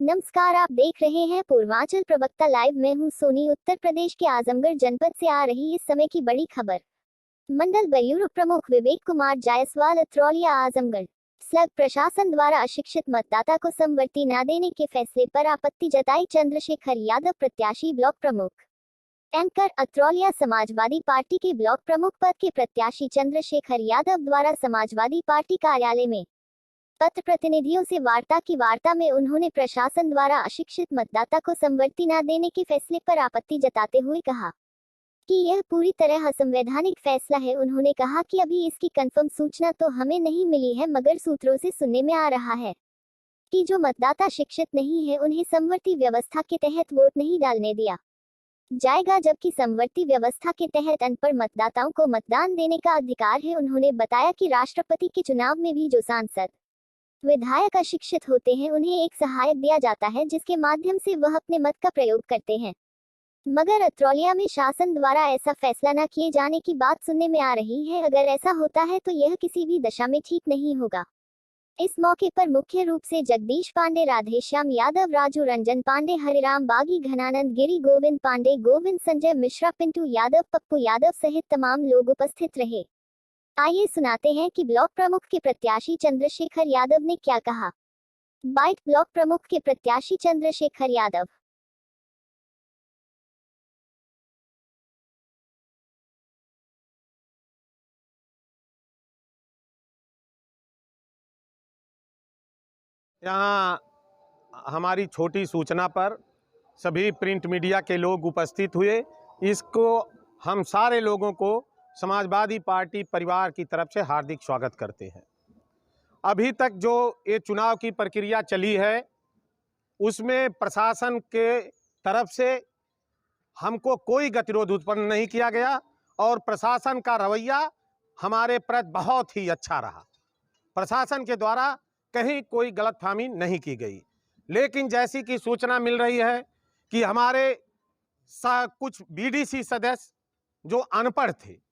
नमस्कार, आप देख रहे हैं पूर्वांचल प्रवक्ता लाइव। मैं हूं सोनी। उत्तर प्रदेश के आजमगढ़ जनपद से आ रही इस समय की बड़ी खबर। मंडल ब्यूरो प्रमुख विवेक कुमार जायसवाल अत्रौलिया आजमगढ़ स्लग प्रशासन द्वारा अशिक्षित मतदाता को समवर्ती न देने के फैसले पर आपत्ति जताई। चंद्रशेखर यादव प्रत्याशी ब्लॉक प्रमुख। एंकर अत्रौलिया समाजवादी पार्टी के ब्लॉक प्रमुख पद के प्रत्याशी चंद्रशेखर यादव द्वारा समाजवादी पार्टी कार्यालय में पत्र प्रतिनिधियों से वार्ता में उन्होंने प्रशासन द्वारा अशिक्षित मतदाता को समवर्ती न देने के फैसले पर आपत्ति जताते हुए कहा कि यह पूरी तरह असंवैधानिक फैसला है। उन्होंने कहा कि अभी इसकी कंफर्म सूचना तो हमें नहीं मिली है, मगर सूत्रों से सुनने में आ रहा है कि जो मतदाता शिक्षित नहीं है उन्हें समवर्ती व्यवस्था के तहत वोट नहीं डालने दिया जाएगा, जबकि समवर्ती व्यवस्था के तहत अनपढ़ मतदाताओं को मतदान देने का अधिकार है। उन्होंने बताया कि राष्ट्रपति के चुनाव में भी जो सांसद विधायक अशिक्षित होते हैं उन्हें एक सहायक दिया जाता है, जिसके माध्यम से वह अपने मत का प्रयोग करते हैं, मगर अत्रौलिया में शासन द्वारा ऐसा फैसला न किए जाने की बात सुनने में आ रही है। अगर ऐसा होता है तो यह किसी भी दशा में ठीक नहीं होगा। इस मौके पर मुख्य रूप से जगदीश पांडे, राधेश्याम यादव, राजू रंजन पांडे, हरिराम बागी, घनानंद गिरी, गोविंद पांडे, गोविंद संजय मिश्रा, पिंटू यादव, पप्पू यादव सहित तमाम लोग उपस्थित रहे। आइए सुनाते हैं कि ब्लॉक प्रमुख के प्रत्याशी चंद्रशेखर यादव ने क्या कहा। बाइट ब्लॉक प्रमुख के प्रत्याशी चंद्रशेखर यादव। यहाँ हमारी छोटी सूचना पर सभी प्रिंट मीडिया के लोग उपस्थित हुए। इसको हम सारे लोगों को समाजवादी पार्टी परिवार की तरफ से हार्दिक स्वागत करते हैं। अभी तक जो ये चुनाव की प्रक्रिया चली है उसमें प्रशासन के तरफ से हमको कोई गतिरोध उत्पन्न नहीं किया गया और प्रशासन का रवैया हमारे प्रति बहुत ही अच्छा रहा। प्रशासन के द्वारा कहीं कोई गलतफहमी नहीं की गई। लेकिन जैसी कि सूचना मिल रही है कि हमारे कुछ बीडीसी सदस्य जो अनपढ़ थे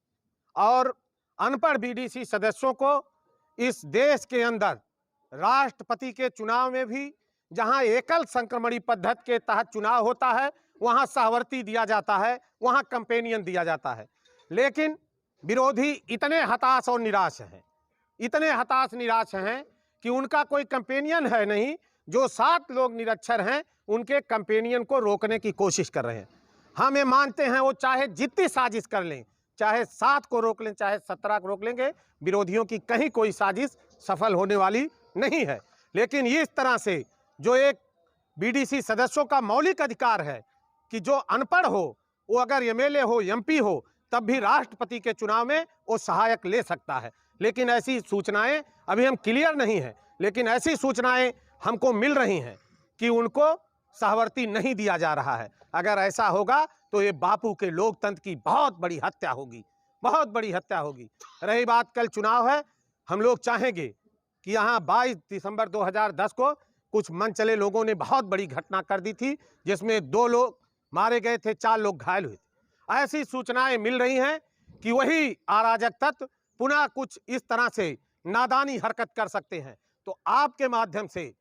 और अनपढ़ बीडीसी सदस्यों को इस देश के अंदर राष्ट्रपति के चुनाव में भी जहां एकल संक्रमणी पद्धति के तहत चुनाव होता है वहां सहवर्ती दिया जाता है, वहां कंपेनियन दिया जाता है। लेकिन विरोधी इतने हताश और निराश हैं, इतने हताश निराश हैं कि उनका कोई कंपेनियन है नहीं। जो 7 लोग निरक्षर हैं उनके कंपेनियन को रोकने की कोशिश कर रहे हैं। हम ये मानते हैं वो चाहे जितनी साजिश कर लें, चाहे 7 को रोक लें, चाहे 17 को रोक लेंगे, विरोधियों की कहीं कोई साजिश सफल होने वाली नहीं है। लेकिन इस तरह से जो एक बीडीसी सदस्यों का मौलिक अधिकार है कि जो अनपढ़ हो वो अगर एमएलए हो, एमपी हो, तब भी राष्ट्रपति के चुनाव में वो सहायक ले सकता है। लेकिन ऐसी सूचनाएं अभी हम क्लियर नहीं है, लेकिन ऐसी सूचनाएं हमको मिल रही हैं कि उनको सहवर्ती नहीं दिया जा रहा है। अगर ऐसा होगा तो ये बापू के लोकतंत्र की बहुत बड़ी हत्या होगी, बहुत बड़ी हत्या होगी। रही बात कल चुनाव है, हम लोग चाहेंगे कि यहाँ 22 दिसंबर 2010 को कुछ मन चले लोगों ने बहुत बड़ी घटना कर दी थी, जिसमें 2 लोग मारे गए थे, 4 लोग घायल हुए थे। ऐसी सूचनाएं मिल रही हैं कि वही अराजक तत्व पुनः कुछ इस तरह से नादानी हरकत कर सकते हैं। तो आपके माध्यम से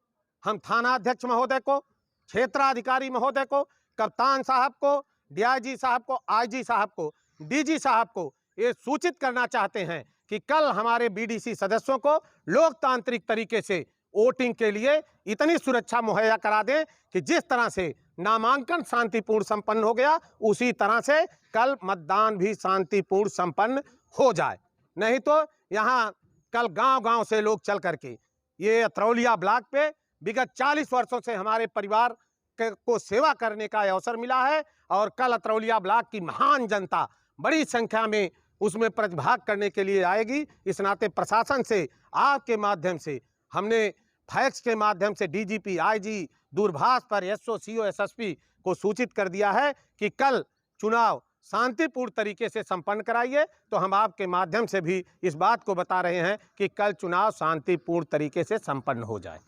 हम थाना अध्यक्ष महोदय को, क्षेत्राधिकारी महोदय को, कप्तान साहब को, डीआईजी साहब को, आईजी साहब को, डीजी साहब को ये सूचित करना चाहते हैं कि कल हमारे बीडीसी सदस्यों को लोकतांत्रिक तरीके से वोटिंग के लिए इतनी सुरक्षा मुहैया करा दें कि जिस तरह से नामांकन शांतिपूर्ण संपन्न हो गया उसी तरह से कल मतदान भी शांतिपूर्ण संपन्न हो जाए। नहीं तो यहाँ कल गांव-गांव से लोग चल करके ये अत्रौलिया ब्लॉक पे विगत 40 वर्षों से हमारे परिवार को सेवा करने का अवसर मिला है और कल अत्रौलिया ब्लॉक की महान जनता बड़ी संख्या में उसमें प्रतिभाग करने के लिए आएगी। इस नाते प्रशासन से आपके माध्यम से हमने फैक्स के माध्यम से डीजीपी, आईजी, दूरभाष पर एसओ, सीओ, एसएसपी को सूचित कर दिया है कि कल चुनाव शांतिपूर्ण तरीके से संपन्न कराइए। तो हम आपके माध्यम से भी इस बात को बता रहे हैं कि कल चुनाव शांतिपूर्ण तरीके से संपन्न हो जाए।